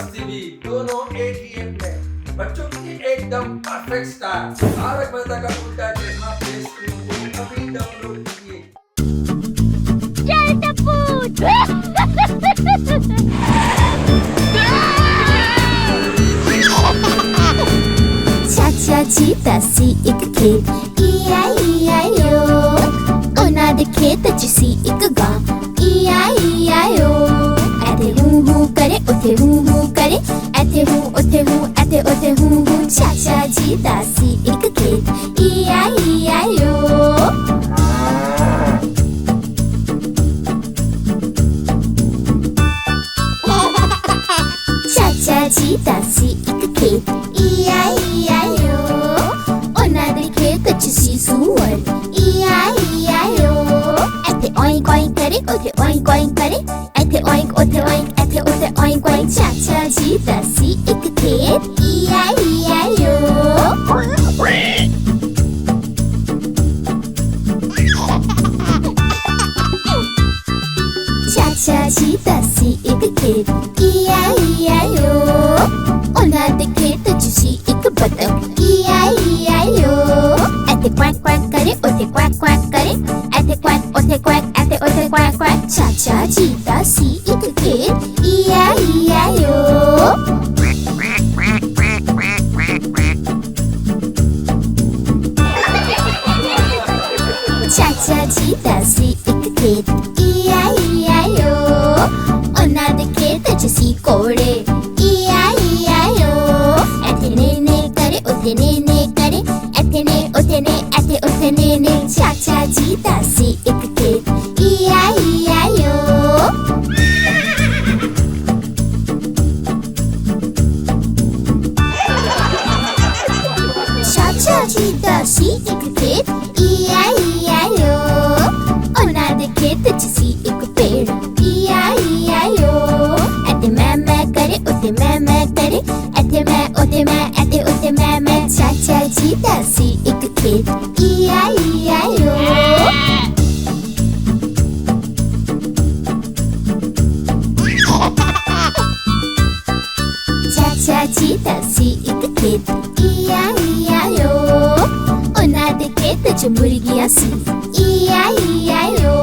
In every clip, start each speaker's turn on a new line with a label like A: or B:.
A: मस्ती भी दोनों एक ही ऐप में। बच्चों के लिए एकदम परफेक्ट स्टार। तारक मेहता का उल्टा चश्मा प्ले स्टोर को अभी डाउनलोड कीजिए।
B: चल टप्पू ਚਾਚਾ ਜੀ ਦਾ ਸੀ ਇੱਕ ਖੇਤ E-I-E-I-O ਉਹਨਾਂ ਦੇ ਖੇਤ 'ਚ ਸੀ ਇੱਕ ਗਾਂ E-I-E-I-O ਐਥੇ ਹੂੰ ਹੂੰ ਕਰੇ ਉੱਥੇ ਹੂੰ ਹੂੰ ਕਰੇ ਐਥੇ ਹੂੰ ਉੱਥੇ ਹੂੰ ਐਥੇ ਉੱਥੇ ਹੂੰ ਹੂੰ ਚਾਚਾ ਜੀ ਦਾ ਸੀ ਇੱਕ ਖੇਤ E-I-E-I-O ਚਾਚਾ ਜੀ ਦਾ ਸੀ ਇੱਕ ਖੇਤ E-I-E-I-O ਉਹਨਾਂ ਦੇ ਖੇਤ 'ਚ ਸੀ ਸੂਅਰ E-I-E-I-O ਇੱਥੇ oink oink ਕਰੇ ਉੱਥੇ oink oink ਕਰੇ ਇੱਥੇ oink ਉੱਥੇ oink ਇੱਥੇ ਉੱਥੇ oink oink ਚਾਚਾ ਜੀ ਦਾ ਸੀ ਇੱਕ ਖੇਤ E-I-E-I-O ਚਾਚਾ ਜੀ ਦਾ ਸੀ ਇੱਕ ਖੇਤ E-I-E-I-O ਉਹਨਾਂ ਦੇ ਖੇਤ 'ਚ ਸੀ ਇੱਕ ਬਤਖ E-I-E-I-O ਇੱਥੇ ਕੁਆਕ ਕੁਆਕ ਕਰੇ ਉੱਥੇ ਕੁਆਕ ਕੁਆਕ ਕਰੇ ਇੱਥੇ ਕੁਆਕ ਉੱਥੇ ਕੁਆਕ ਇੱਥੇ ਉੱਥੇ ਕੁਆਕ ਕੁਆਕ ਚਾਚਾ ਜੀ ਦਾ ਸੀ ਇੱਕ ਖੇਤ E-I-E-I-O ਚਾਚਾ ਜੀ ਦਾ ਸੀ ਇੱਕ ਖੇਤ E-I-E-I-O ਉਹਨਾਂ ਦੇ ਖੇਤ 'ਚ ਸੀ ਘੋੜੇ E-I-E-I-O ਇੱਥੇ ਨੇ ਨੇ ਕਰੇ ਉੱਥੇ ਨੇ ਨੇ ਕਰੇ ਇੱਥੇ ਨੇ ਉੱਥੇ ਨੇ ਇੱਥੇ ਉੱਥੇ ਨੇ ਨੇ ਚਾਚਾ ਜੀ ਦਾ ਸੀ ਇੱਕ ਖੇਤ E-I-E-I-O ਚਾਚਾ ਜੀ ਦਾ ਸੀ ਇੱਕ ਖੇਤ E-I-E-I-O ਉਹਨਾਂ ਦੇ ਖੇਤ 'ਚ ਸੀ ਇੱਕ ਪੇੜ E-I-E-I-O ਇੱਥੇ ਮੈਂ ਕਰੇ ਉੱਥੇ ਮੈਂ ਕਰੇ ਇੱਥੇ ਮੈਂ ਉੱਥੇ ਮੈਂ ਇੱਥੇ ਉੱਥੇ ਮੈਂ ਚਾਚਾ ਜੀ ਦਾ ਸੀ ਇੱਕ ਖੇਤ E-I-E-I-O ਚਾਚਾ ਜੀ ਦਾ ਸੀ ਇੱਕ ਖੇਤ E-I-E-I-O ਉਹਨਾਂ ਦੇ ਖੇਤ 'ਚ ਮੁਰਗੀਆਂ ਸੀ E-I-E-I-O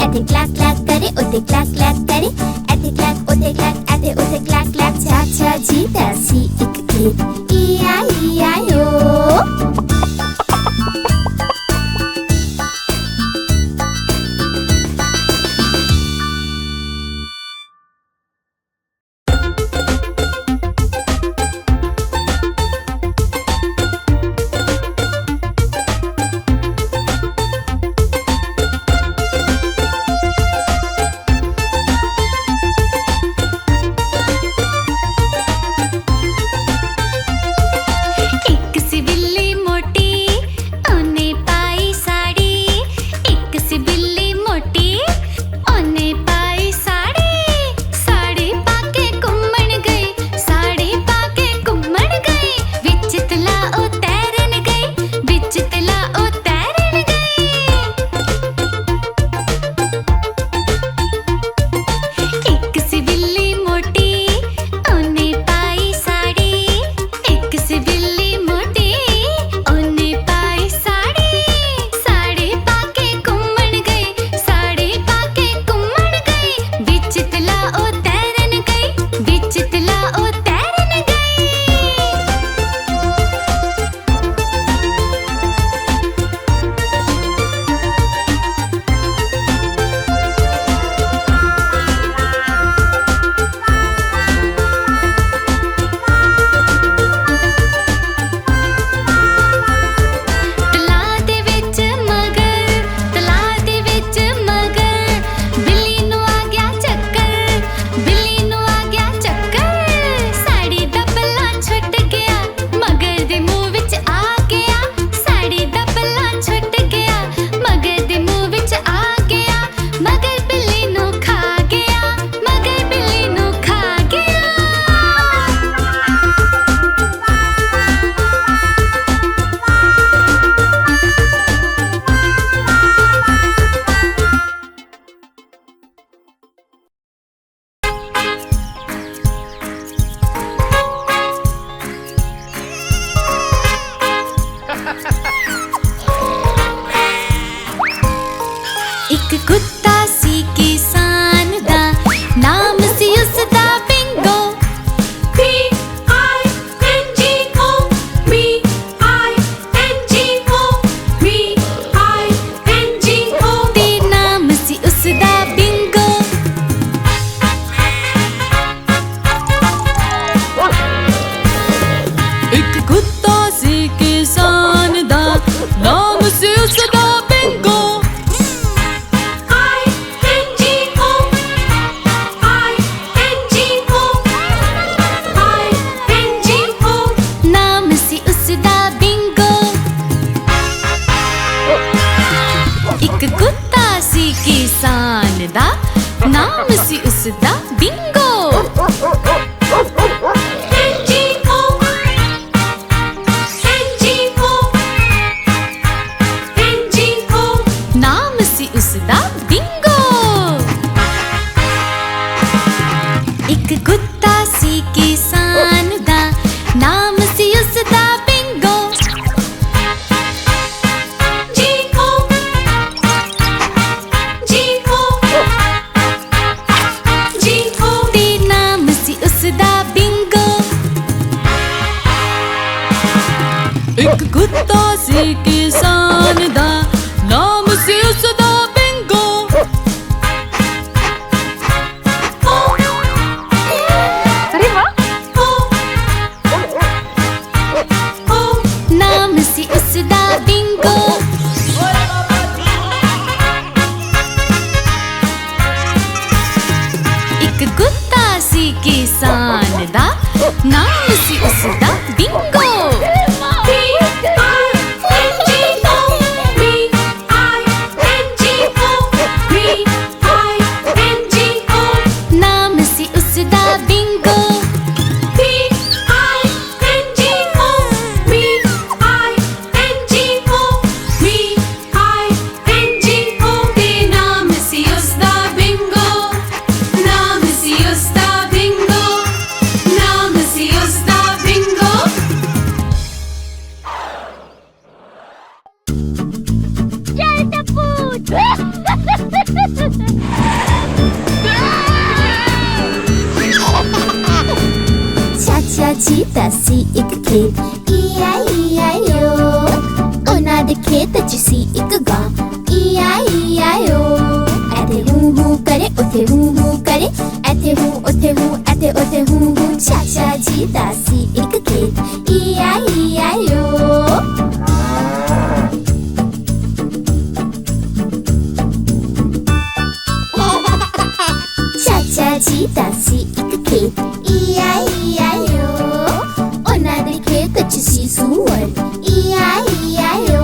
B: ਇੱਥੇ ਕਲੈਕ ਕਲੈਕ ਕਰੇ ਉੱਥੇ ਕਲੈਕ ਕਲੈਕ ਕਰੇ ਇੱਥੇ ਕਲੈਕ ਉੱਥੇ ਕਲੈਕ ਇੱਥੇ ਉੱਥੇ ਕਲੈਕ ਕਲੈਕ ਚਾਚਾ ਜੀ ਦਾ ਸੀ ਇੱਕ ਖੇਤ E-I-E-I-O
C: ਇੱਕ ਕੁੱਤਾ ਸੀ ਕਿਸਾਨ ਦਾ, ਨਾਮ ਸੀ ਉਸਦਾ ਬਿੰਗੋ। ਜੀਓ ਜੀਓ ਜੀਓ ਤੇ ਨਾਮ ਸੀ ਉਸਦਾ ਬਿੰਗੋ। ਇੱਕ ਕੁੱਤਾ ਸੀ ਕਿਸਾਨ ਦਾ, ਨਾਮ ਸੀ ਉਸਦਾ ਬਿੰਗੋ। ਨਾਮ ਸੀ ਉਸਦਾ ਬਿੰਗੋ। ਇੱਕ ਕੁੱਤਾ ਸੀ ਕਿਸਾਨ ਦਾ, ਨਾਮ ਸੀ ਉਸਦਾ ਬਿੰਗੋ। ਨਾਮ ਸੀ ਉਸਦਾ ਬਿੰਗੋ। ਤੇ ਨਾਮ ਸੀ ਉਸਦਾ ਬਿੰਗੋ। ਨਾਮ ਸੀ ਉਸਦਾ ਬਿੰਗੋ। ਨਾਮ ਸੀ ਉਸਦਾ ਬਿੰਗੋ।
B: ਚੱਲ ਟੱਪੂ ਚਾਚਾ ਜੀ ਦਾ ਸੀ ਇੱਕ ਖੇਤ E-I-E-I-O। ਉਹਨਾਂ ਦੇ ਖੇਤ 'ਚ ਸੀ ਇੱਕ ਗਾਂ E-I-E-I-O। ਇੱਥੇ ਹੂੰ ਹੂੰ ਕਰੇ, ਉੱਥੇ ਹੂੰ ਹੂੰ ਕਰੇ, ਇੱਥੇ ਹੂੰ, ਉੱਥੇ ਹੂੰ, ਇੱਥੇ ਉੱਥੇ ਹੂੰ ਹੂੰ। ਚਾਚਾ ਜੀ ਦਾ ਸੀ ਇੱਕ ਖੇਤ E-I-E-I-O। ਚਾਚਾ ਜੀ ਦਾ ਸੀ ਇੱਕ ਖੇਤ E-I-E-I-O। ਉਹਨਾਂ ਦੇ ਖੇਤ 'ਚ ਸੀ ਸੂਅਰ E-I-E-I-O।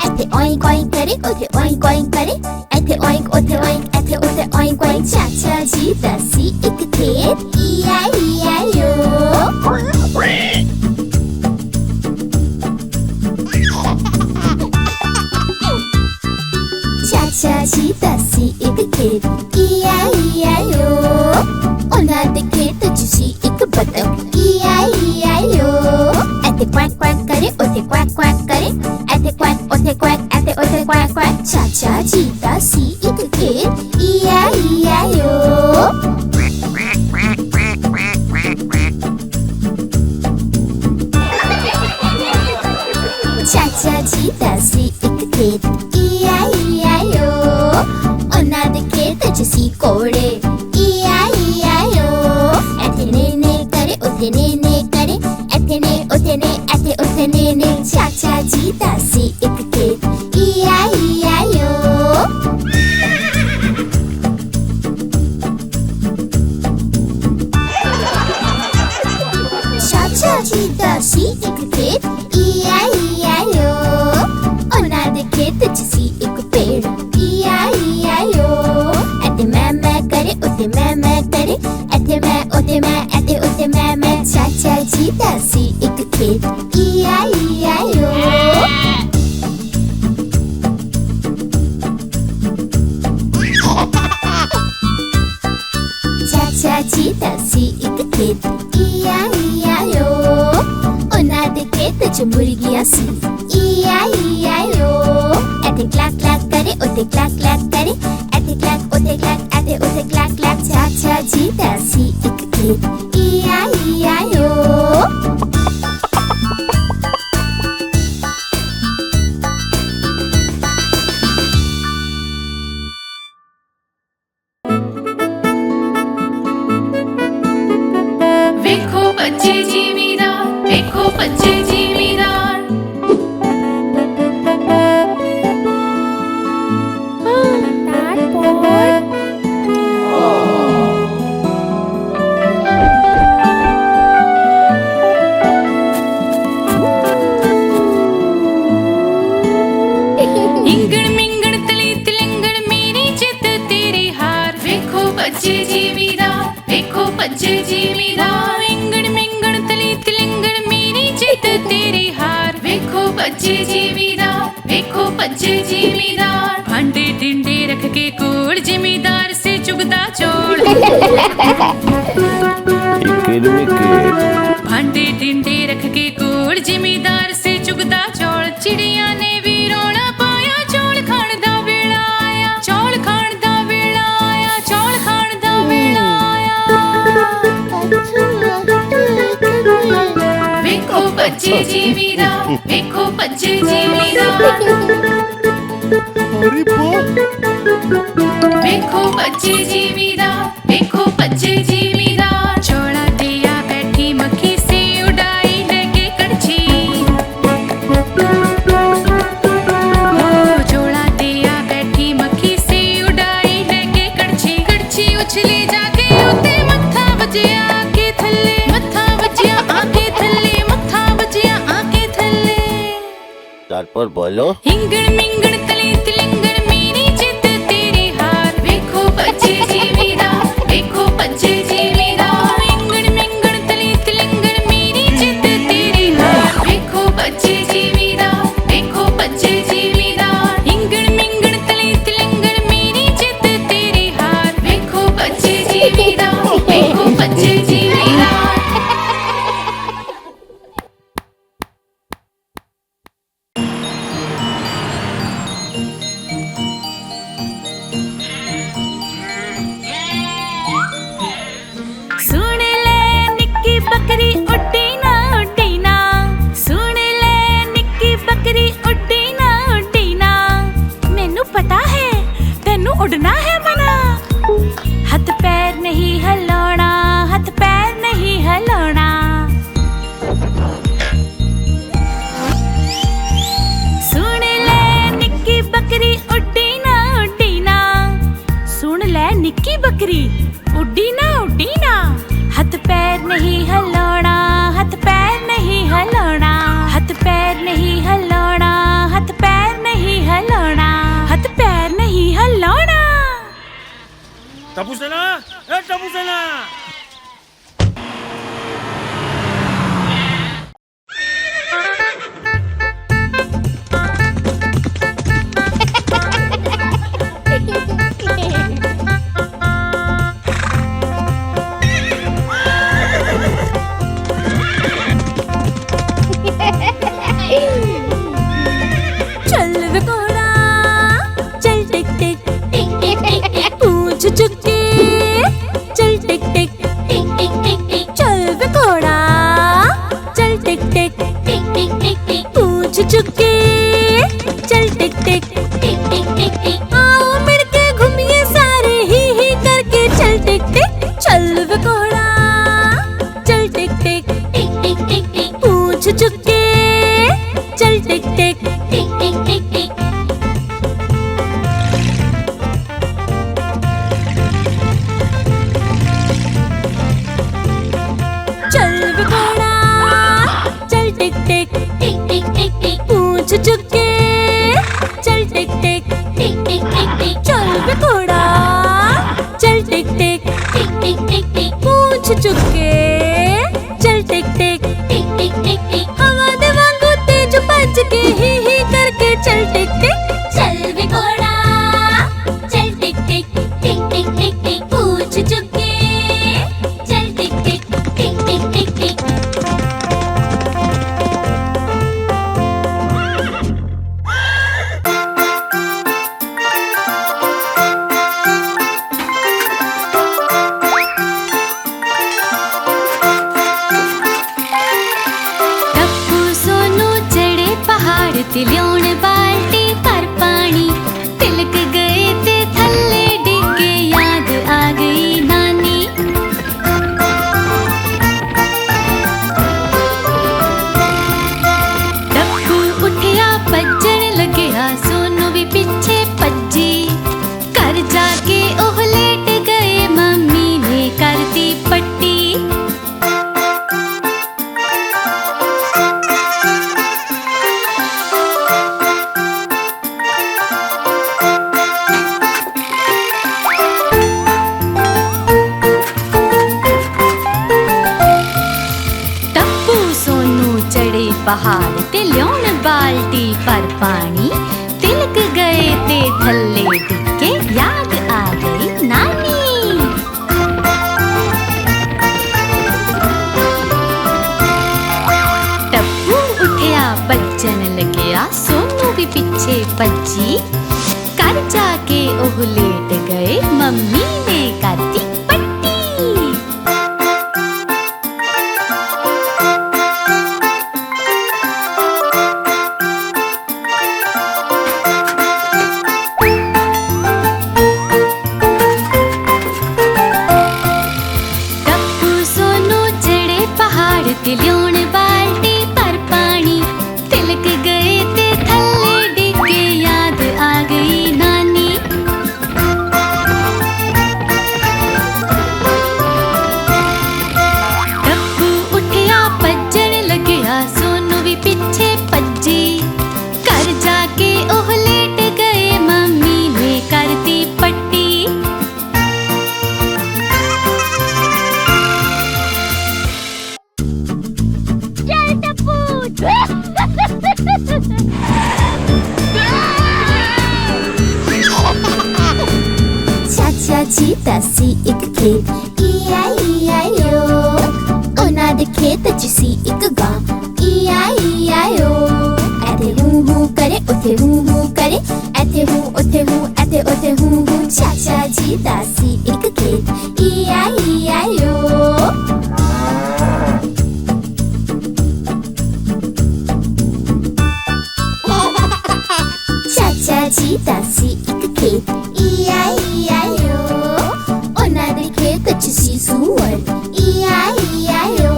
B: ਇੱਥੇ oink oink ਕਰੇ, ਉੱਥੇ oink oink ਕਰੇ, ਇੱਥੇ oink, ਉੱਥੇ oink, ਇੱਥੇ ਉੱਥੇ oink oink। ਚਾਚਾ ਜੀ ਦਾ ਸੀ ਇੱਕ ਖੇਤ E-I-E-I-O। ਚਾਚਾ ਜੀ ਦਾ ਸੀ ਇੱਕ ਖੇਤ E-I-E-I-O। ਉਹਨਾਂ ਦੇ ਖੇਤ 'ਚ ਸੀ ਇੱਕ ਬਤਖ E-I-E-I-O। ਇੱਥੇ ਕੁਆਕ ਕੁਆਕ ਕਰੇ, ਉੱਥੇ ਕੁਆਕ ਕੁਆਕ ਕਰੇ, ਇੱਥੇ ਕੁਆਕ, ਉੱਥੇ ਕੁਆਕ, ਇੱਥੇ ਉੱਥੇ ਕੁਆਕ ਕੁਆਕ। ਚਾਚਾ ਜੀ ਦਾ ਸੀ ਇੱਕ ਖੇਤ E-I-E-I-O। ਚਾਚਾ ਜੀ ਦਾ ਸੀ ਇੱਕ ਖੇਤ E-I-E-I-O। ਉਹਨਾਂ ਦੇ ਖੇਤ 'ਚ ਸੀ ਕੋੜੇ E-I-E-I-O। ਇੱਥੇ ਨੇ ਨੇ ਕਰੇ, ਉੱਥੇ ਨੇ ਨੇ ਕਰੇ, ਇੱਥੇ ਨੇ, ਉੱਥੇ ਨੇ, ਇੱਥੇ ਉੱਥੇ ਨੇ ਨੇ। ਚਾਚਾ ਜੀ ਦਾ ਸੀ ਇੱਕ ਖੇਤ E-I-E-I-O। ਚਾਚਾ ਜੀ ਦਾ ਸੀ ਇੱਕ ਖੇਤ E-I-E-I-O। ਉਹਨਾਂ ਦੇ ਖੇਤ 'ਚ ਸੀ ਇੱਕ ਪੇੜ E-I-E-I-O। ਇੱਥੇ ਮੈਂ ਕਰੇ, ਉੱਥੇ ਮੈਂ ਕਰੇ, ਇੱਥੇ ਮੈਂ, ਉੱਥੇ ਮੈਂ, ਇੱਥੇ ਉੱਥੇ ਮੈਂ। ਚਾਚਾ ਜੀ ਦਾ ਸੀ ਇੱਕ ਖੇਤ E-I-E-I-O। ਚਾਚਾ ਜੀ ਦਾ ਸੀ ਇੱਕ ਖੇਤ E-I-E-I-O। ਉਹਨਾਂ ਦੇ ਖੇਤ 'ਚ ਮੁਰਗੀਆਂ ਸੀ E-I-E-I-O। ਇੱਥੇ ਕਲੈਕ ਕਲੈਕ ਕਰੇ, ਉੱਥੇ ਕਲੈਕ ਕਲੈਕ ਕਰੇ, ਇੱਥੇ ਕਲੈਕ, ਉੱਥੇ ਕਲੈਕ, ਇੱਥੇ ਉੱਥੇ ਕਲੈਕ ਕਲੈਕ। ਚਾਚਾ ਜੀ ਦਾ ਸੀ ਇੱਕ ਖੇਤ E-I-E-I-O।
C: ਵੇਖੋ ਬੱਚੇ ਜ਼ਿਮੀਦਾਰ, ਵੇਖੋ ਬੱਚੇ ਜ਼ਿਮੀਦਾਰ। ਇੰਗਣ ਮਿੰਗਣ ਤਲੀ ਤਿਲੰਗਣ ਮੇਰੀ ਜਿੱਤ ਤੇਰੀ ਹਾਰ। ਵੇਖੋ ਬੱਚੇ ਜ਼ਿਮੀਦਾਰ, ਵੇਖੋ ਬੱਚੇ ਜ਼ਿਮੀਦਾਰ। ਇੰਗਣ ਮਿੰਗਣ ਤਲੀ ਤਿਲੰਗਣ ਮੇਰੀ ਜਿੱਤ ਤੇਰੀ ਹਾਰ। ਵੇਖੋ ਬੱਚੇ ਜ਼ਿਮੀਦਾਰ, ਵੇਖੋ ਬੱਚੇ ਜ਼ਿਮੀਦਾਰ। ਭਾਂਡੇ ਟਿੰਡੇ ਰੱਖ ਕੇ ਕੋਲ ਜ਼ਿਮੀਦਾਰ ਸੇ ਚੁਗਦਾ ਚੋਲ।
D: विकेट।
C: भांडे टिंडे रख के कोल जिमीदार से चुगदा चौल, चिड़िया ने भी रोना पाया, चौल खाण दा वेला आया, चौल खाण दा वेला आया, चौल खाण दा वेला आया। वेखो बच्चे जिमीदार, वेखो बच्चे जिमीदार, वेखो बच्चे जिमीदार, वेखो बच्चे जिमीदार। चौड़ा दिया बैठी मक्खी से उड़ाई लेके कड़छी, ओ चौड़ा दिया बैठी मक्खी से उड़ाई लेके कड़छी, कड़छी उछली जाके उते मत्था बजिया आके थल्ले, मत्था बजिया आके थल्ले, मत्था बजिया आके थल्ले।
D: तारपर बोलो।
C: हिंगण मिंगण तली तिलिंगण मेरी जिद तेरी हार, वेखो बच्चे जिमीदार, वेखो बच्चे जिमीदार। हिंगण मिंगण तली तिलिंगण मेरी जिद तेरी हार, वेखो बच्चे जिमीदार, वेखो बच्चे जिमीदार। हिंगण मिंगण तली तिलिंगण मेरी जिद तेरी हार, वेखो बच्चे जिमीदार, वेखो बच्चे जिमीदार। सुन ले निक्की बकरी उड्डी ना उड्डी ना, सुन ले निक्की बकरी उड्डी ना उड्डी ना। मैनू पता है तेनू उड़ना है मना, हथ पैर नहीं हिलाना, हथ पैर नहीं हिलाना। सुन ले निक्की बकरी उड्डी ना उड्डी ना, सुन ले निक्की बकरी उड्डी ना उड्डी ना। हथ पैर नहीं हिलाना, हथ पैर नहीं हिलाना, हथ पैर नहीं हिलाना, हथ पैर नहीं हिलाना, हथ पैर नहीं हिलाना।
E: टपू सेना, ए टपू सेना।
C: चल वे घोड़ा चल टिक टिक, पूंछ चुक के चल टिक टिक, चल वे घोड़ा चल टिक टिक, पूंछ चुक के चल टिक टिक। आओ मिलके घूमिए सारे ही करके चल टिक टिक। चल वे घोड़ा चल टिक टिक, पूंछ चुक के चल टिक टिक। चल वे घोड़ा चल टिक टिक, पूंछ चुक के चल टिक टिक। चल वे घोड़ा चल टिक टिक, पूंछ चुक के चल टिक टिक। हवा दे वांगू तेज भज के ही करके चल टिक टिक। चल वे घोड़ा चल टिक टिक, पूंछ चुक के चल टिक टिक। टप्पू सोनू चढ़े पहाड़ ते लियोन बाल्टी पर पानी, तिलक गए ते थल्ले डिगे याद आ गई नानी। टप्पू उठिया भज्जन लगया, सोनू भी पिछे भज्जी, घर जाके ओह लेट गए, मम्मी ने कर दी पट्टी। टप्पू सोनू चढ़े पहाड़ ते लियोन बाल्टी पर पानी, तिलक गए ते थल्ले डिगे याद आ गई नानी। भी पीछे भज्जी। घर जाके ओह लेट गए, मम्मी ने करती पट्टी। टप्पू सोनू चढ़े पहाड़ ते लियोन बाल्टी पर पानी। तिलक गए ते थल्ले डिगे, याद आ गई नानी। टप्पू उठिया भज्जण लग्या, सोनू भी पिछे भज्जी। घर जाके ओह लेट गए, मम्मी ने करती पट्टी।
B: चल टप्पू। ਚਾਚਾ ਜੀ ਦਾ ਸੀ ਇੱਕ ਖੇਤ, E-I-E-I-O। ਉਹਨਾਂ ਦੇ ਖੇਤ 'ਚ ਸੀ ਇੱਕ ਗਾਂ, E-I-E-I-O। ਇੱਥੇ ਹੂੰ ਹੂੰ ਕਰੇ, ਉੱਥੇ ਹੂੰ ਹੂੰ ਕਰੇ, ਇੱਥੇ ਹੂੰ ਉੱਥੇ ਹੂੰ, ਇੱਥੇ ਉੱਥੇ ਹੂੰ ਹੂੰ। ਚਾਚਾ ਜੀ ਦਾ ਸੀ ਇੱਕ ਖੇਤ, E-I-E-I-O। ਚਾਚਾ ਜੀ ਦਾ ਸੀ ਇੱਕ ਖੇਤ, E-I-E-I-O। ਉਹਨਾਂ ਦੇ ਖੇਤ 'ਚ ਸੀ ਸੂਅਰ, E-I-E-I-O।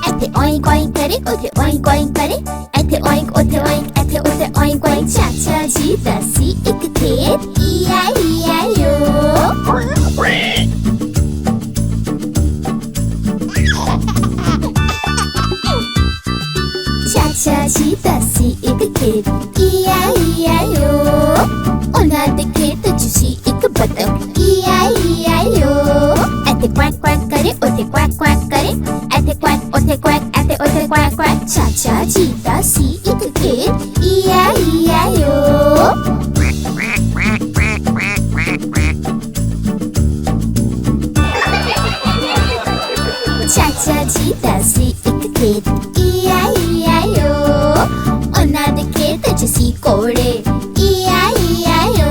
B: ਇੱਥੇ oink oink ਕਰੇ, ਉੱਥੇ oink oink ਕਰੇ, ਇੱਥੇ oink ਉੱਥੇ oink, ਇੱਥੇ ਉੱਥੇ oink oink। ਚਾਚਾ ਜੀ ਦਾ ਸੀ ਇੱਕ ਖੇਤ, E-I-E-I-O। ਚਾਚਾ ਜੀ ਦਾ ਸੀ ਇੱਕ ਖੇਤ, E-I-E-I-O। ਉਹਨਾਂ ਦੇ ਖੇਤ 'ਚ ਸੀ ਇੱਕ ਬੱਤਖ, E-I-E-I-O। ਇੱਥੇ ਕੁਐਕ ਕੁਐਕ ਕਰੇ, ਉੱਥੇ ਕੁਐਕ ਕੁਐਕ ਕਰੇ, ਇੱਥੇ ਕੁਐਕ ਉੱਥੇ ਕੁਐਕ, ਇੱਥੇ ਉੱਥੇ ਕੁਐਕ ਕੁਐਕ। ਚਾਚਾ ਜੀ ਦਾ ਸੀ ਇੱਕ ਖੇਤ, E-I-E-I-O। ਚਾਚਾ ਜੀ ਦਾ ਸੀ ਇੱਕ ਖੇਤ, E-I-E-I-O। ਉਹਨਾਂ ਦੇ ਖੇਤ 'ਚ ਸੀ ਘੋੜੇ, E-I-E-I-O।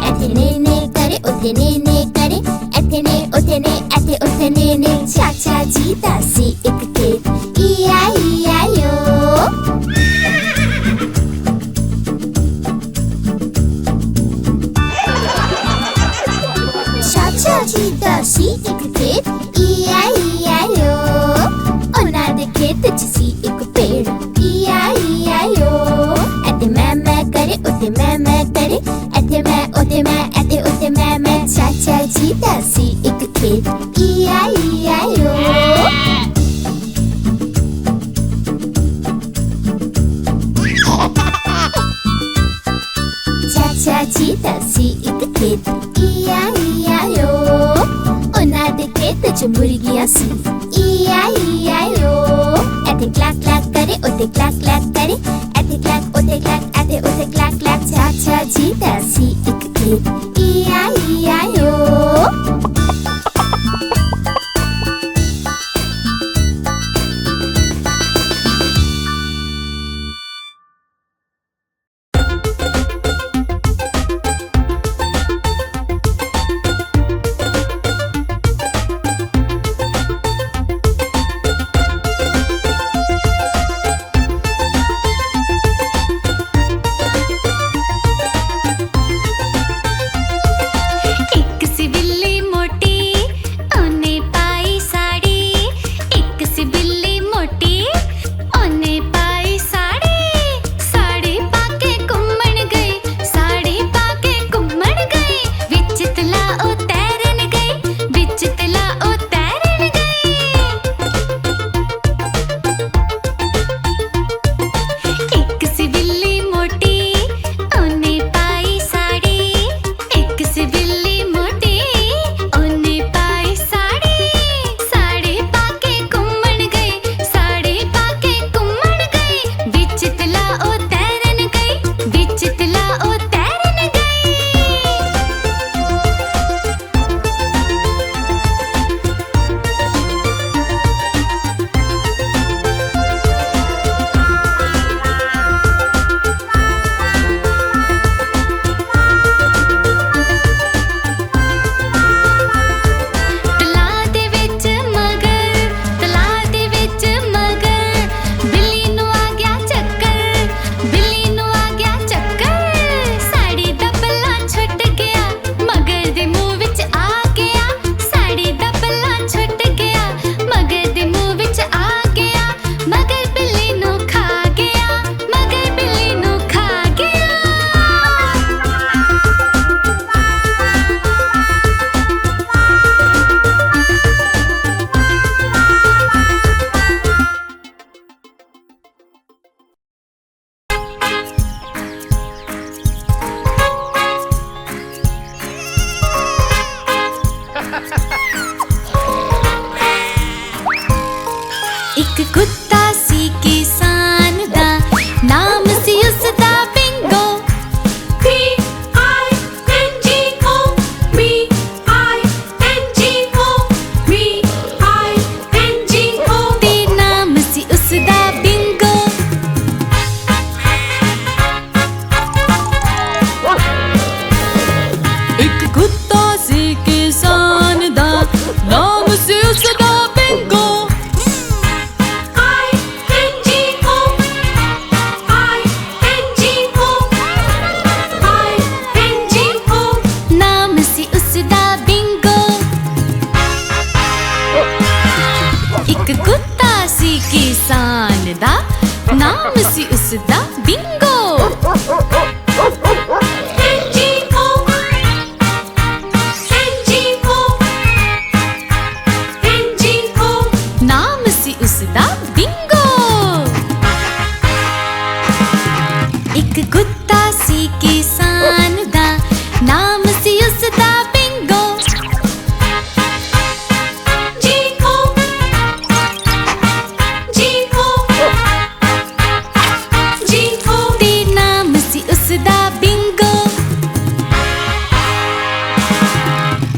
B: ਇੱਥੇ ਨੇ ਨੇ ਕਰੇ, ਉੱਥੇ ਨੇ ਨੇ ਕਰੇ, ਇੱਥੇ ਨੇ ਉੱਥੇ ਨੇ, ਇੱਥੇ ਉੱਥੇ ਨੇ ਨੇ। ਚਾਚਾ ਜੀ ਦਾ ਸੀ ਇੱਕ ਖੇਤ, E-I-E-I-O। ਚਾਚਾ ਜੀ ਦਾ ਸੀ ਇੱਕ ਖੇਤ, E-I-E-I-O। ਉਹਨਾਂ ਦੇ ਖੇਤ 'ਚ ਸੀ ਇੱਕ ਪੇੜ, E-I-E-I-O। ਇੱਥੇ ਮੈਂ ਕਰੇ, ਉੱਥੇ ਮੈਂ ਕਰੇ, ਇੱਥੇ ਮੈਂ ਉੱਥੇ ਮੈਂ, ਇੱਥੇ ਉੱਥੇ ਮੈਂ। ਚਾਚਾ ਜੀ ਦਾ ਸੀ ਇੱਕ ਖੇਤ, E-I-E-I-O। ਚਾਚਾ ਜੀ ਦਾ ਸੀ ਇੱਕ ਖੇਤ, E-I-E-I-O। ਉਹਨਾਂ ਦੇ ਖੇਤ 'ਚ ਮੁਰਗੀਆਂ ਸੀ, E-I-E-I-O। ਇੱਥੇ ਕਲੈਕ ਕਲੈਕ ਕਰੇ, ਉੱਥੇ ਕਲੈਕ ਕਲੈਕ ਕਰੇ, ਇੱਥੇ ਕਲੈਕ ਉੱਥੇ ਕਲੈਕ, ਇੱਥੇ ਉੱਥੇ ਕਲੈਕ ਕਲੈਕ। ਚਾਚਾ ਜੀ ਦਾ ਸੀ ਇੱਕ ਖੇਤ, E-I-E-I-O।
C: ਇੱਕ ਕੁੱਤਾ ਸੀ ਕਿਸਾਨ ਦਾ, ਨਾਮ ਸੀ ਉਸਦਾ ਬਿੰਗੋ। B-I-N-G-O, B-I-N-G-O, B-I-N-G-O, ਤੇ ਨਾਮ ਸੀ ਉਸਦਾ ਬਿੰਗੋ। ਇੱਕ ਕੁੱਤਾ ਸੀ ਕਿਸਾਨ ਦਾ, ਨਾਮ ਸੀ ਉਸਦਾ ਬਿੰਗੋ। I-N-G-O, I-N-G-O, I-N-G-O, ਨਾਮ ਸੀ ਉਸਦਾ ਬਿੰਗੋ। ਇੱਕ ਕੁੱਤਾ ਸੀ ਕਿਸਾਨ ਦਾ, ਨਾਮ ਸੀ ਉਸਦਾ ਬਿੰਗੋ। N-G-O, N-G-O, N-G-O, ਨਾਮ ਸੀ ਉਸਦਾ ਬਿੰਗੋ। ਇੱਕ ਕੁੱਤਾ ਸੀ ਕਿਸਾਨ ਦਾ, ਨਾਮ ਸੀ ਉਸਦਾ ਬਿੰਗੋ। G-O, G-O, G-O, ਤੇ ਨਾਮ ਸੀ ਉਸਦਾ ਬਿੰਗੋ।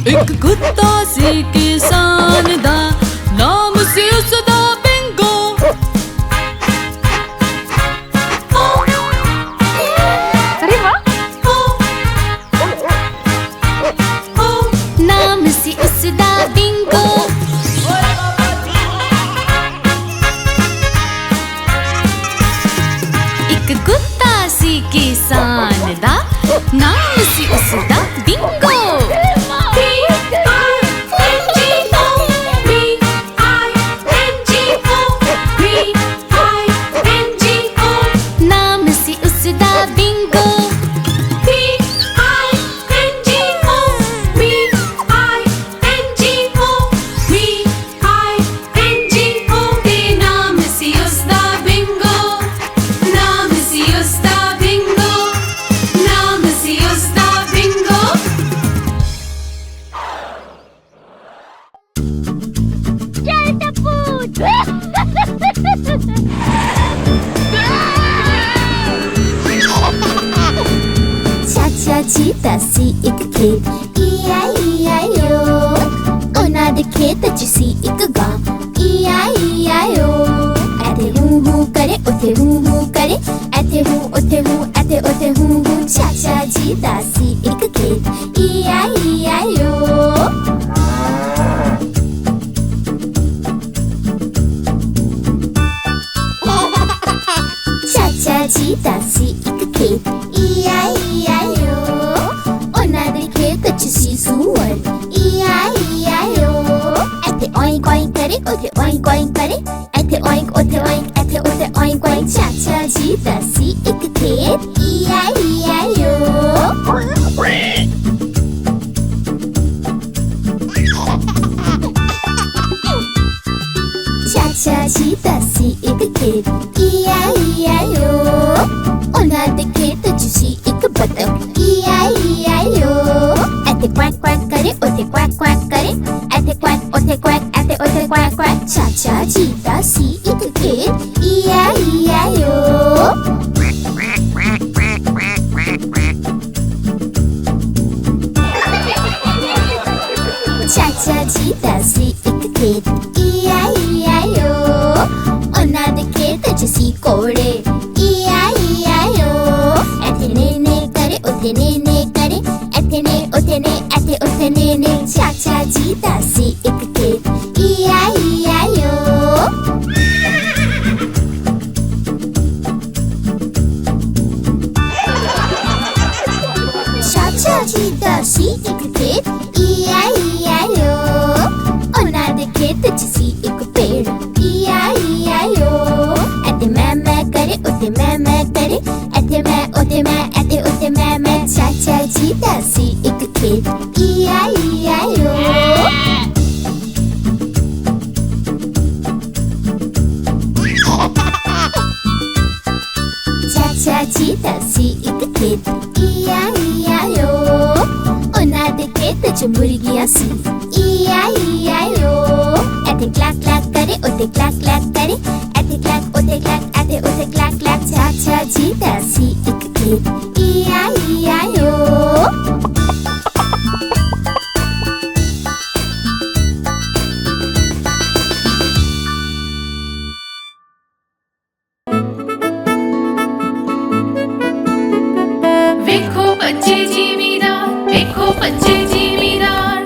C: ਇੱਕ ਕੁੱਤਾ ਸੀ ਕਿਸਾਨ ਦਾ, ਨਾਮ ਸੀ ਉਸਦਾ ਬਿੰਗੋ। ਅਰੇ ਵਾਹ, ਨਾਮ ਸੀ ਉਸਦਾ ਬਿੰਗੋ। ਇੱਕ ਕੁੱਤਾ ਸੀ ਕਿਸਾਨ ਦਾ, ਨਾਮ ਸੀ ਉਸਦਾ ਬਿੰਗੋ। B-I-N-G-O, B-I-N-G-O, B-I-N-G-O, ਨਾਮ ਸੀ ਉਸਦਾ ਬਿੰਗੋ। B-I-N-G-O, B-I-N-G-O, B-I-N-G-O, ਤੇ ਨਾਮ ਸੀ ਉਸਦਾ ਬਿੰਗੋ। ਨਾਮ ਸੀ ਉਸਦਾ ਬਿੰਗੋ, ਨਾਮ ਸੀ ਉਸਦਾ ਬਿੰਗੋ।
B: ਚੱਲ ਟੱਪੂ ਚਾਚਾ ਜੀ ਦਾ ਸੀ ਇੱਕ ਖੇਤ, E-I-E-I-O, ਉਹਨਾਂ ਦੇ ਖੇਤ 'ਚ ਸੀ ਇੱਕ ਗਾਂ, E-I-E-I-O, ਇੱਥੇ ਹੂੰ ਹੂੰ ਕਰੇ, ਉੱਥੇ ਹੂੰ ਹੂੰ ਕਰੇ, ਇੱਥੇ ਹੂੰ, ਉੱਥੇ ਹੂੰ, ਇੱਥੇ ਉੱਥੇ ਹੂੰ ਹੂੰ। ਚਾਚਾ ਜੀ ਦਾ ਸੀ ਇੱਕ ਖੇਤ, E-I-E-I-O, ਚਾਚਾ ਜੀ ਦਾ ਸੀ ਇੱਕ ਖੇਤ, E-I-E-I-O, ਉਹਨਾਂ ਦੇ ਖੇਤ 'ਚ ਸੀ ਸੂਅਰ, E-I-E-I-O, ਇੱਥੇ oink oink ਕਰੇ, ਉੱਥੇ oink oink ਕਰੇ, ਇੱਥੇ oink, ਉੱਥੇ oink, ਇੱਥੇ ਉੱਥੇ oink oink। ਚਾਚਾ ਜੀ ਦਾ ਸੀ ਇੱਕ ਖੇਤ, E-I-E-I-O, ਚਾਚਾ ਜੀ ਦਾ ਸੀ ਇੱਕ ਖੇਤ, E-I-E-I-O, ਉਹਨਾਂ ਦੇ ਖੇਤ 'ਚ ਸੀ ਇੱਕ ਬੱਤਖ, E-I-E-I-O, ਇੱਥੇ quack quack ਕਰੇ, ਉੱਥੇ quack quack ਕਰੇ, ਇੱਥੇ quack, ਉੱਥੇ quack, ਇੱਥੇ ਉੱਥੇ quack quack। ਚਾਚਾ ਜੀ ਦਾ ਸੀ ਇੱਕ ਖੇਤ, E-I-E-I-O, ਚਾਚਾ ਜੀ ਦਾ ਸੀ ਇੱਕ ਖੇਤ, E-I-E-I-O, ਉਹਨਾਂ ਦੇ ਖੇਤ 'ਚ ਸੀ ਕੋੜੇ, E-I-E-I-O, ਇੱਥੇ ਨੇ ਨੇ ਕਰੇ, ਉੱਥੇ ਨੇ ਨੇ ਕਰੇ, ਇੱਥੇ ਨੇ, ਉੱਥੇ ਨੇ, ਇੱਥੇ ਉੱਥੇ ਨੇ ਨੇ। ਚਾਚਾ ਜੀ ਦਾ ਸੀ ਇੱਕ ਖੇਤ, E-I-E-I-O, ਚਾਚਾ ਜੀ ਦਾ ਸੀ ਇੱਕ ਖੇਤ, E-I-E-I-O, ਉਹਨਾਂ ਦੇ ਖੇਤ 'ਚ ਸੀ ਇੱਕ ਪੇੜ, E-I-E-I-O, ਇੱਥੇ ਮੈਂ ਕਰੇ, ਉੱਥੇ ਮੈਂ ਕਰੇ, ਇੱਥੇ ਮੈਂ, ਉੱਥੇ ਮੈਂ, ਇੱਥੇ ਉੱਥੇ ਮੈਂ। ਚਾਚਾ ਜੀ ਦਾ ਸੀ ਇੱਕ ਖੇਤ, E-I-E-I-O, ਚਾਚਾ ਜੀ ਦਾ ਸੀ ਇੱਕ ਖੇਤ, E-I-E-I-O, ਉਹਨਾਂ ਦੇ ਖੇਤ 'ਚ ਮੁਰਗੀਆਂ ਸੀ, E-I-E-I-O, ਇੱਥੇ ਕਲੈਕ ਕਲੈਕ ਕਰੇ, ਉੱਤੇ ਕਲੈਕ ਕਲੈਕ ਕਰੇ ਇੱਥੇ ਕਲੈਕ ਉੱਥੇ ਕਲੈਕ ਇੱਥੇ ਉੱਥੇ ਕਲੈਕ ਕਲੈਕ ਚਾਚਾ ਜੀ ਦਾ ਸੀ ਇੱਕ ਖੇਤ E-I-E-I-O
C: ਵੇਖੋ ਬੱਚੇ ਜ਼ਿਮੀਦਾਰ ਵੇਖੋ ਬੱਚੇ ਜ਼ਿਮੀਦਾਰ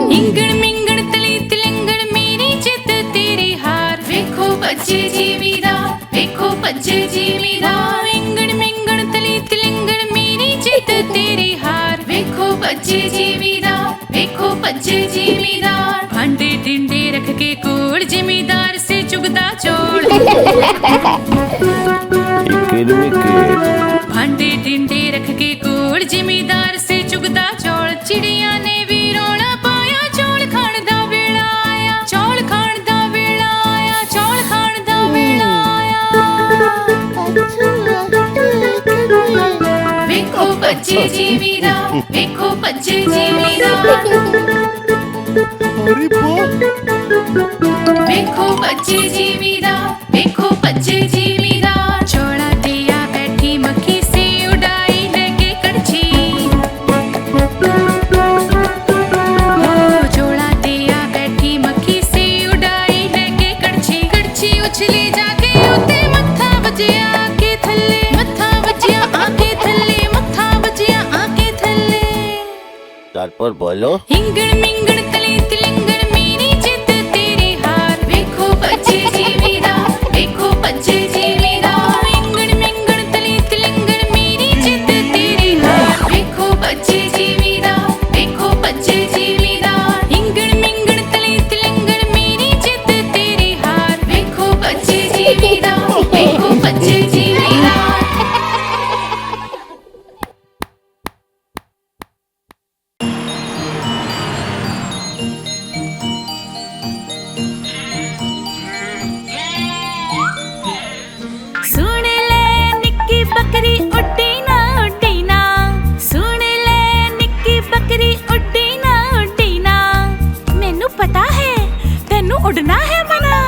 C: ਇੰਗਣ ਮਿੰਗਣ ਤਲੀ ਤਿਲੰਗਣ ਮੇਰੀ ਜਿੱਤ ਤੇਰੀ ਹਾਰ ਵੇਖੋ ਬੱਚੇ ਜ਼ਿਮੀਦਾਰ ਵੇਖੋ ਬੱਚੇ ਜ਼ਿਮੀਦਾਰ ਇੰਗਣ ਮਿੰਗਣ ਤਲੀ ਤਿਲੰਗਣ ਮੇਰੀ ਜਿੱਤ ਤੇਰੀ ਹਾਰ ਵੇਖੋ ਬੱਚੇ ਜ਼ਿਮੀਦਾਰ ਵੇਖੋ ਬੱਚੇ ਜ਼ਿਮੀਦਾਰ ਭਾਂਡੇ ਟਿੰਡੇ ਰੱਖ ਕੇ ਕੋਲ ਜ਼ਿਮੀਦਾਰ ਸੇ ਚੁਗਦਾ ਚੌਲ ਭਾਂਡੇ ਟਿੰਡੇ ਰੱਖ ਕੇ ਕੋਲ ਜ਼ਿਮੀਦਾਰ ਸੇ ਚੁਗਦਾ ਚੌਲ ਚਿੜੀਆਂ ਨੇ ਵੀ ਰੌਲਾ ਪਾਇਆ ਚੌਲ ਖਾਣ ਦਾ ਵੇਲਾ ਆਇਆ ਚੌਲ ਖਾਣ ਦਾ ਵੇਲਾ ਆਇਆ ਚੌਲ ਖਾਣ ਦਾ ਵੇਲਾ ਆਇਆ ਵੇਖੋ ਬੱਚੇ ਜ਼ਿਮੀਦਾਰ ਵੇਖੋ ਬੱਚੇ ਜ਼ਿਮੀਦਾਰ ਵੇਖੋ ਬੱਚੇ ਜ਼ਿਮੀਦਾਰ ਵੇਖੋ ਬੱਚੇ ਜ਼ਿਮੀਦਾਰ ਚੌਲਾਂ ਤੇ ਆ ਬੈਠੀ ਮੱਖੀ ਸੀ ਉਡਾਈ ਲੈ ਕੇ ਕੜਛੀ ਚੌਲਾਂ ਤੇ ਆ ਬੈਠੀ ਮੱਖੀ ਸੀ ਉਡਾਈ ਲੈ ਕੇ ਕੜਛੀ ਕੜਛੀ ਉਛਲੀ ਜਾ ਕੇ ਉੱਤੇ ਮੱਥਾ ਵੱਜਿਆ ਆ ਕੇ ਥੱਲੇ ਮੱਥਾ ਵੱਜਿਆ ਆ ਕੇ ਥੱਲੇ ਮੱਥਾ ਵੱਜਿਆ ਆ ਕੇ ਥੱਲੇ
D: তারপর বলো
C: ਇੰਗਣ ਮਿੰਗਣ ਤਲੀ ਤਿਲੰਗਣ ਮੇਰੀ ਜਿੱਤ ਤੇਰੀ ਹਾਰ ਵੇਖੋ ਬੱਚੇ ਜ਼ਿਮੀਦਾਰ ਵੇਖੋ ਬੱਚੇ ਜ਼ਿਮੀਦਾਰ ਇੰਗਣ ਮਿੰਗਣ ਤਲੀ ਤਿਲੰਗਣ ਮੇਰੀ ਜਿੱਤ ਤੇਰੀ ਹਾਰ ਵੇਖੋ ਬੱਚੇ ਜ਼ਿਮੀਦਾਰ ਵੇਖੋ ਬੱਚੇ ਜ਼ਿਮੀਦਾਰ ਇੰਗਣ ਮਿੰਗਣ ਤਲੀ ਤਿਲੰਗਣ ਮੇਰੀ ਜਿੱਤ ਤੇਰੀ ਹਾਰ ਵੇਖੋ ਬੱਚੇ ਜ਼ਿਮੀਦਾਰ ਵੇਖੋ ਬੱਚੇ ਜ਼ਿਮੀਦਾਰ ਸੁਣ ਲੈ ਨਿੱਕੀ ਬੱਕਰੀ ਉੱਡੀ ਨਾ ਸੁਣ ਲੈ ਨਿੱਕੀ ਬੱਕਰੀ ਉੱਡੀ ਨਾ ਮੈਨੂੰ ਪਤਾ ਹੈ ਤੈਨੂੰ ਉੱਡਣਾ ਹੈ ਮਨਾ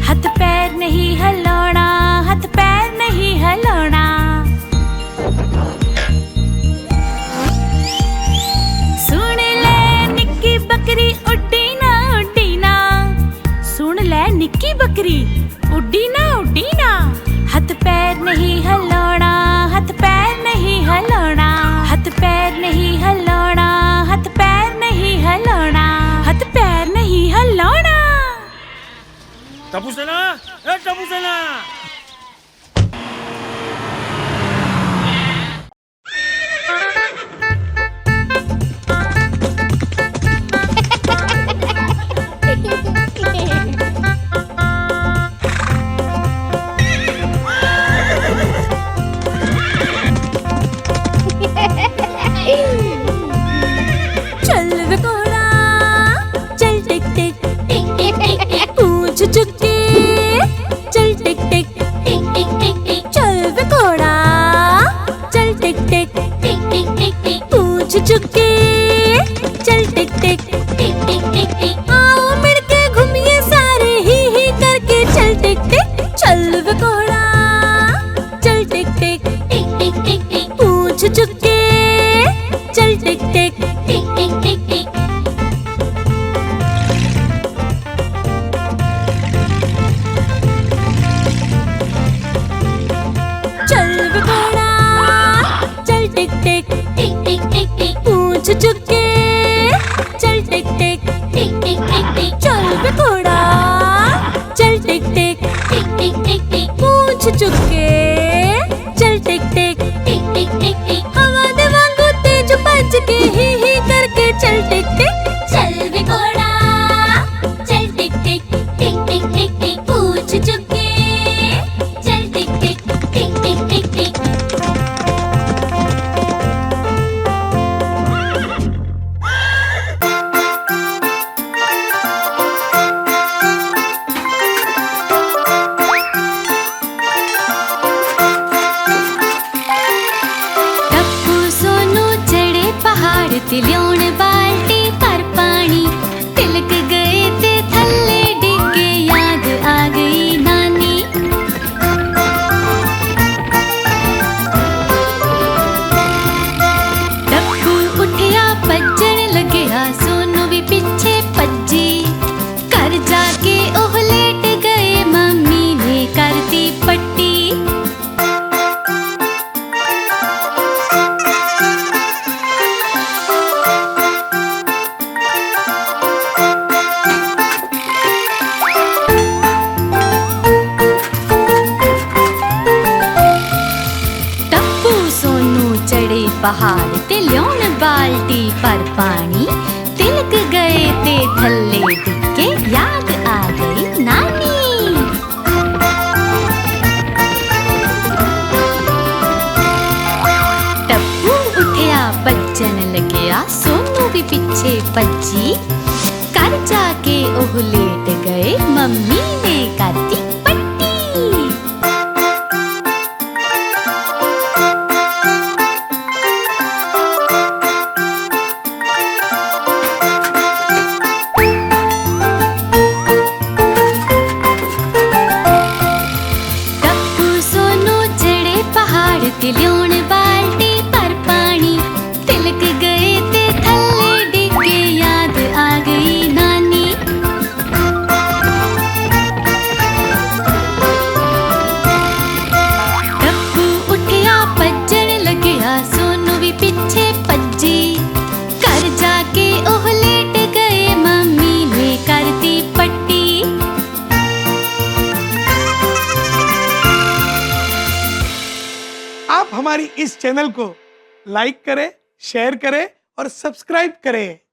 C: ਹੱਥ ਪੈਰ ਨਹੀਂ ਹਿਲਾਉਣਾ ਹੱਥ ਪੈਰ ਨਹੀਂ ਹਿਲਾਉਣਾ ਸੁਣ ਲੈ ਨਿੱਕੀ ਬੱਕਰੀ ਉੱਡੀ ਨਾ ਸੁਣ ਲੈ ਨਿੱਕੀ ਬੱਕਰੀ ਉੱਡੀ ਨਾ ਹੱਥ ਪੈਰ ਨਹੀਂ ਹਿਲਾਉਣਾ ਹੱਥ ਪੈਰ ਨਹੀਂ ਹਿਲਾਉਣਾ ਹੱਥ ਪੈਰ ਨਹੀਂ ਹਿਲਾਉਣਾ ਹੱਥ ਪੈਰ ਨਹੀਂ ਹਿਲਾਉਣਾ ਹੱਥ ਪੈਰ ਨਹੀਂ ਹਿਲਾਉਣਾ
E: Tapos na na! Tapos na na!
C: ਚੱਲ ਵੇ ਘੋੜਾ ਚੱਲ ਟਿਕ ਟਿਕ ਪੂੰਛ ਚੁੱਕੇ ਚੱਲ ਟਿਕ ਟਿਕ ਚੱਲ ਵੇ ਘੋੜਾ ਚੱਲ ਟਿਕ ਟਿਕ ਪੂੰਛ ਚੁੱਕੇ ਚੱਲ ਟਿਕ ਟਿਕ ਆਓ ਮਿਲ ਕੇ ਘੁੰਮੀਏ ਸਾਰੇ ਹੀ ਕਰਕੇ ਚੱਲ ਟਿਕ ਟਿਕ ਚੱਲ ਵੇ ਘੋੜਾ ਚੱਲ ਟਿਕ ਟਿਕ ਪੂੰਛ ਚੁੱਕੇ ਚੱਲ ਟਿਕ ਟਿਕ ਚੱਲ ਵੇ ਘੋੜਾ ਚੱਲ ਟਿਕ ਟਿਕ ਪੂੰਛ ਚੁੱਕੇ ਚੱਲ ਟਿਕ ਟਿਕ ਚੱਲ ਵੇ ਘੋੜਾ ਚੱਲ ਟਿਕ ਟਿਕ ਪੂੰਛ ਚੁੱਕੇ ਚੱਲ ਟਿਕ ਟਿਕ ਹਵਾ ਦੇ ਵਾਂਗੂ ਤੇਜ ਭੱਜ ਕੇ ਹੀ ਕਰਕੇ ਚੱਲ ਟਿਕ ਟਿਕ ਚੱਲ ਵੇ ਘੋੜਾ ਚੱਲ ਟਿਕ ਟਿਕ ਪੂੰਛ ਚੁੱਕੇ ਚੱਲ ਟਿਕ ਟਿਕ पहाड़ ते लियोन बाल्टी पर पानी तिलक गए ते थल्ले डिगे याद आ गई नानी। टप्पू उठया बच्चन लग्या सोनू भी पिछे भज्जी घर जाके ओह लेट गए मम्मी ने करती पट्टी। टप्पू सोनू चढ़े पहाड़ ते लियोन बाल्टी पर पानी तिलक गए ते थल्ले डिगे याद आ गई नानी। टप्पू उठया भज्जन लग्या सोनू भी पिछे भज्जी घर जाके ओह लेट गए मम्मी ने करती पट्टी।
F: आप हमारी इस चैनल को लाइक करें, शेयर करें और सब्सक्राइब करें।